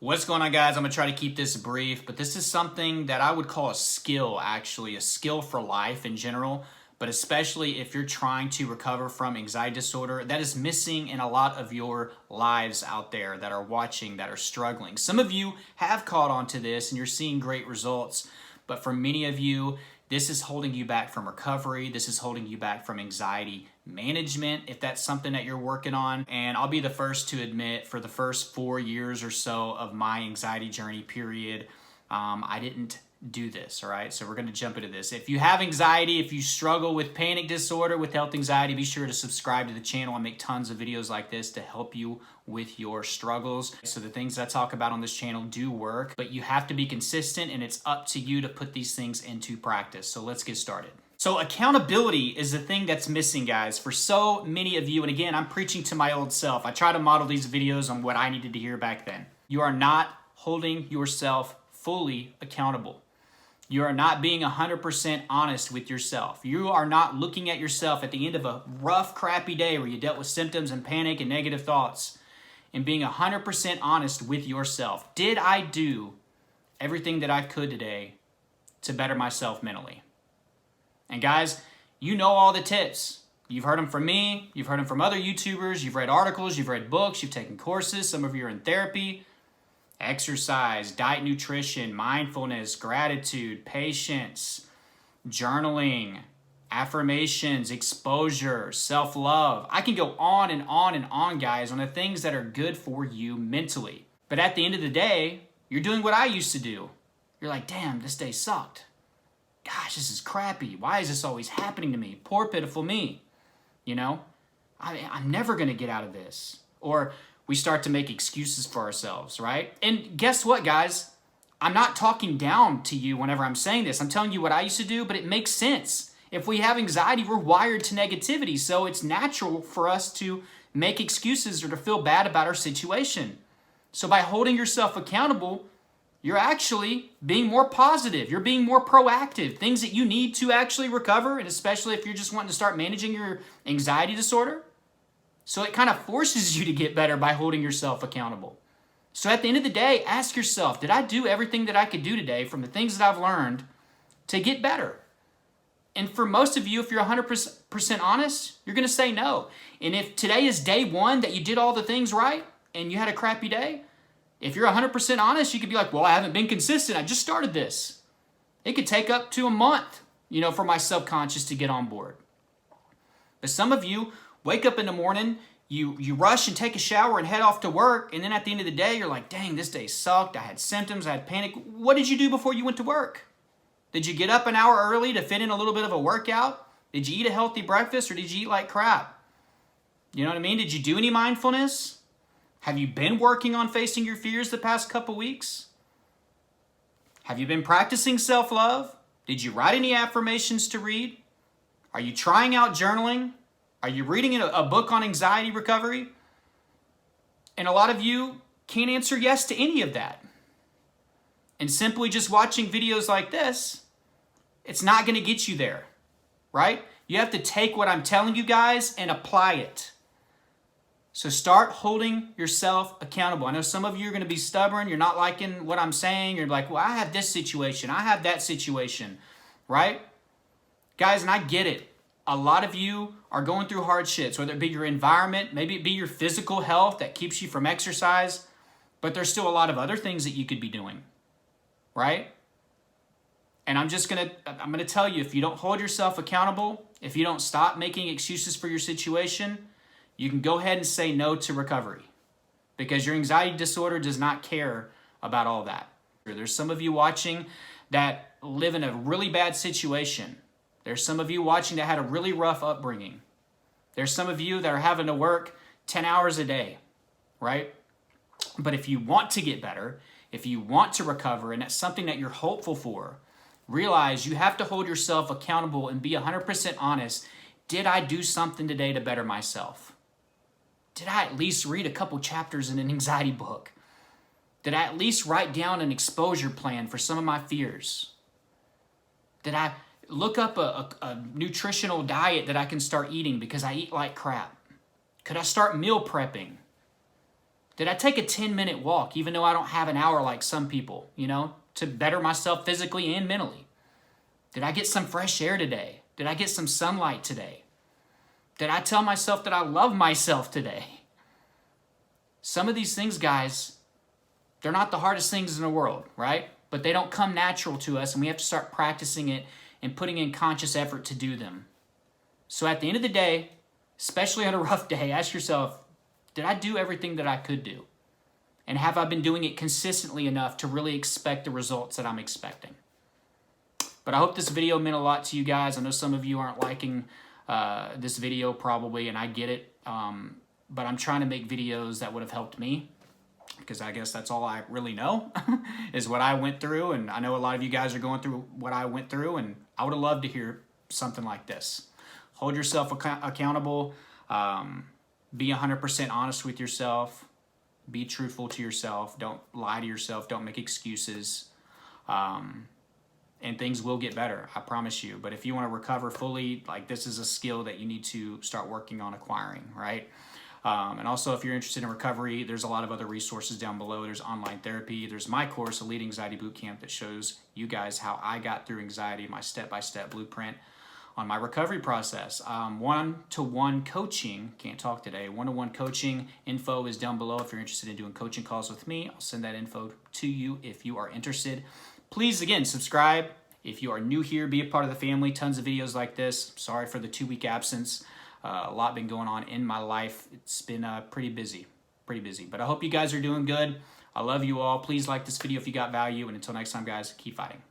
What's going on, guys? I'm going to try to keep this brief, but this is something that I would call a skill, actually, a skill for life in general, but especially if you're trying to recover from anxiety disorder, that is missing in a lot of your lives out there that are watching, that are struggling. Some of you have caught on to this and you're seeing great results, but for many of you, this is holding you back from recovery. This is holding you back from anxiety management, if that's something that you're working on. And I'll be the first to admit, for the first 4 years or so of my anxiety journey period, I didn't do this, all right? So we're gonna jump into this. If you have anxiety, if you struggle with panic disorder, with health anxiety, be sure to subscribe to the channel. I make tons of videos like this to help you with your struggles. So the things I talk about on this channel do work, but you have to be consistent and it's up to you to put these things into practice. So let's get started. So accountability is the thing that's missing, guys, for so many of you. And again, I'm preaching to my old self. I try to model these videos on what I needed to hear back then. You are not holding yourself fully accountable. You are not being 100% honest with yourself. You are not looking at yourself at the end of a rough, crappy day where you dealt with symptoms and panic and negative thoughts and being 100% honest with yourself. Did I do everything that I could today to better myself mentally? And guys, you know all the tips. You've heard them from me. You've heard them from other YouTubers. You've read articles. You've read books. You've taken courses. Some of you are in therapy. Exercise, diet, nutrition, mindfulness, gratitude, patience, journaling, affirmations, exposure, self-love. I can go on and on and on, guys, on the things that are good for you mentally. But at the end of the day, you're doing what I used to do. You're like, damn, this day sucked. Gosh, this is crappy. Why is this always happening to me? Poor, pitiful me. You know, I'm never going to get out of this. Or we start to make excuses for ourselves, right? And guess what, guys? I'm not talking down to you whenever I'm saying this. I'm telling you what I used to do, but it makes sense. If we have anxiety, we're wired to negativity, so it's natural for us to make excuses or to feel bad about our situation. So by holding yourself accountable, you're actually being more positive. You're being more proactive. Things that you need to actually recover, and especially if you're just wanting to start managing your anxiety disorder. So it kind of forces you to get better by holding yourself accountable. So at the end of the day, ask yourself, did I do everything that I could do today from the things that I've learned to get better? And for most of you, if you're 100% honest, you're going to say no. And if today is day one that you did all the things right and you had a crappy day, if you're 100% honest, you could be like, well, I haven't been consistent. I just started this. It could take up to a month, for my subconscious to get on board. But some of you wake up in the morning, you rush and take a shower and head off to work, and then at the end of the day, you're like, dang, this day sucked. I had symptoms, I had panic. What did you do before you went to work? Did you get up an hour early to fit in a little bit of a workout? Did you eat a healthy breakfast, or did you eat like crap? You know what I mean? Did you do any mindfulness? Have you been working on facing your fears the past couple weeks? Have you been practicing self-love? Did you write any affirmations to read? Are you trying out journaling? Are you reading a book on anxiety recovery? And a lot of you can't answer yes to any of that. And simply just watching videos like this, it's not going to get you there, right? You have to take what I'm telling you guys and apply it. So start holding yourself accountable. I know some of you are going to be stubborn. You're not liking what I'm saying. You're like, well, I have this situation. I have that situation, right? Guys, and I get it. A lot of you are going through hardships, whether it be your environment, maybe it be your physical health that keeps you from exercise, but there's still a lot of other things that you could be doing, right? And I'm going to tell you, if you don't hold yourself accountable, if you don't stop making excuses for your situation, you can go ahead and say no to recovery, because your anxiety disorder does not care about all that. There's some of you watching that live in a really bad situation. There's some of you watching that had a really rough upbringing. There's some of you that are having to work 10 hours a day, right? But if you want to get better, if you want to recover, and that's something that you're hopeful for, realize you have to hold yourself accountable and be 100% honest. Did I do something today to better myself? Did I at least read a couple chapters in an anxiety book? Did I at least write down an exposure plan for some of my fears? Did I look up a nutritional diet that I can start eating because I eat like crap? Could I start meal prepping? Did I take a 10-minute walk, even though I don't have an hour like some people, to better myself physically and mentally? Did I get some fresh air today? Did I get some sunlight today? Did I tell myself that I love myself today? Some of these things, guys, they're not the hardest things in the world, right? But they don't come natural to us, and we have to start practicing it and putting in conscious effort to do them. So at the end of the day, especially on a rough day, ask yourself, did I do everything that I could do? And have I been doing it consistently enough to really expect the results that I'm expecting? But I hope this video meant a lot to you guys. I know some of you aren't liking this video probably, and I get it. But I'm trying to make videos that would have helped me, because I guess that's all I really know is what I went through. And I know a lot of you guys are going through what I went through, and I would have loved to hear something like this. Hold yourself accountable. Be 100% honest with yourself. Be truthful to yourself. Don't lie to yourself. Don't make excuses. And things will get better, I promise you. But if you want to recover fully, like, this is a skill that you need to start working on acquiring, right? And also, if you're interested in recovery, there's a lot of other resources down below. There's online therapy. There's my course, Elite Anxiety Bootcamp, that shows you guys how I got through anxiety, my step-by-step blueprint on my recovery process. One-to-one coaching, can't talk today, one-to-one coaching info is down below if you're interested in doing coaching calls with me. I'll send that info to you if you are interested. Please, again, subscribe. If you are new here, be a part of the family. Tons of videos like this. Sorry for the 2-week absence. A lot been going on in my life. It's been pretty busy. But I hope you guys are doing good. I love you all. Please like this video if you got value. And until next time, guys, keep fighting.